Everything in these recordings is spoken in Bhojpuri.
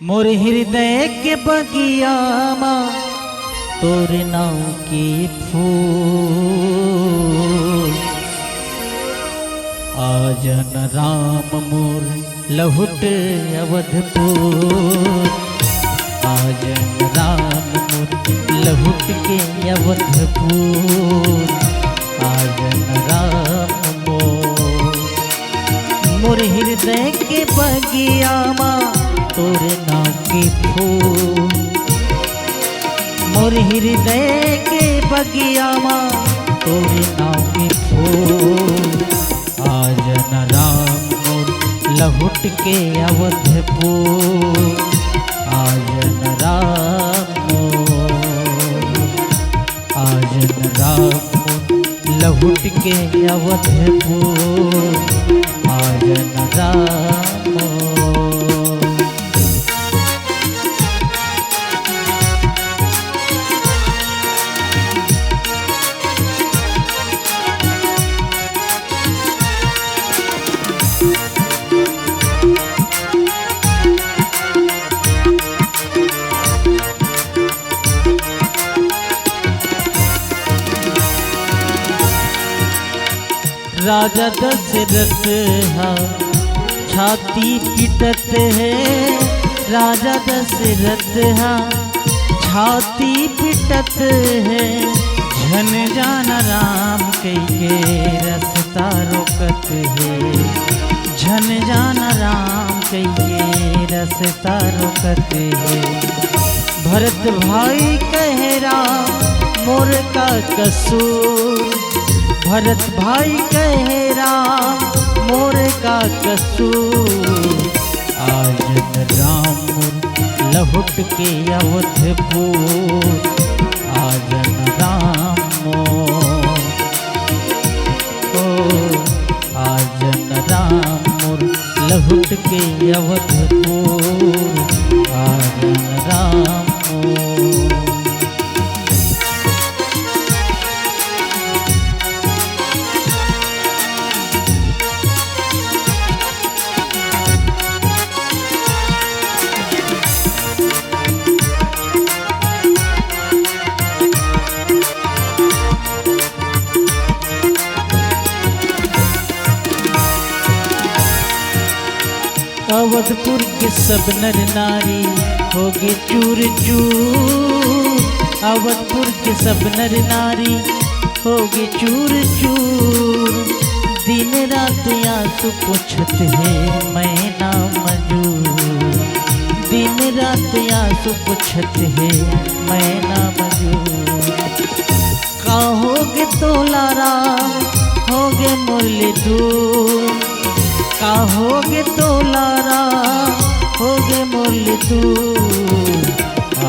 मोर हृदय के बगिया माँ तोर नाव के फूल आजन राम मोर लहुट अवधपुर आजन राम मोर लहुट के अवधपुर आजन राम मोर हृदय के बगिया माँ तोर नाव के फूल मोर हृदय के बगिया माँ तोर नाव के फूल आजन राम मोर लहुट के अवधपुर आजन राम आजन राम लहुट के अवधपुर आजन राम। राजा दशरथ छाती पिटत है राजा दशरथ छाती पिटत है झन जान राम के रस्ता रोकत है झन जान राम के रस्ता रोकत है भरत भाई कह राम मोर का कसूर भरत भाई कह राम मोर का कसूर आजन राम लहुट के अवधपुर आजन राम आजन राम लहुट के अवधपुर आजन राम। अवधपुर के सब नर नारी होगे चूर चूर अवधपुर के सब नर नारी होगे चूर चूर दिन रात आंसू पूछत है मैं ना मजूर दिन रात आंसू पूछत है मैं ना मजूर का होगे तोलारा होगे मुरली दूर का होगे तोलारा होगे मुरली दूर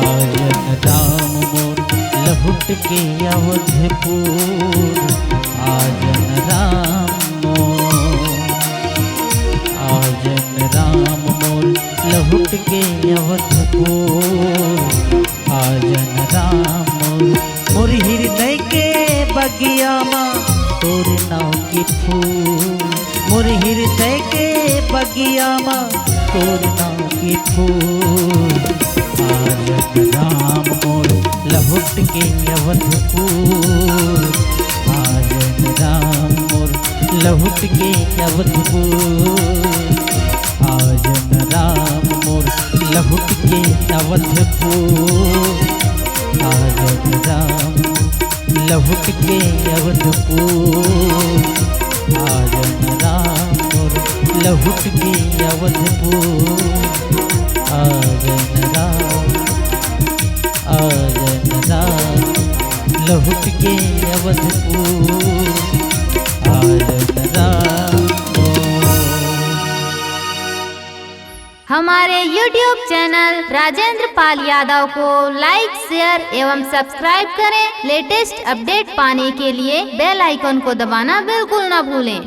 आजन राम मोर लहुट के अवधपुर आजन राम आजन राम मोर लहुट के अवधपुर आजन राम मोर हृदय के बगिया माँ तोर नाव की फूल मोर हृदय के बगिया माँ तोर नाव की फूल आजन राम मोर लहुट के अवधपुर आजन राम मोर लहुट के अवधपुर आजन राम मोर लहुट के अवधपुर आजन राम लहुट के अवधपुर आजन राम लहुट के अवधपुर आजन राम लहुट के अवधपुर आजन राम। हमारे YouTube चैनल राजेंद्र पाल यादव को लाइक शेयर एवं सब्सक्राइब करें। लेटेस्ट अपडेट पाने के लिए बेल आइकन को दबाना बिल्कुल न भूलें।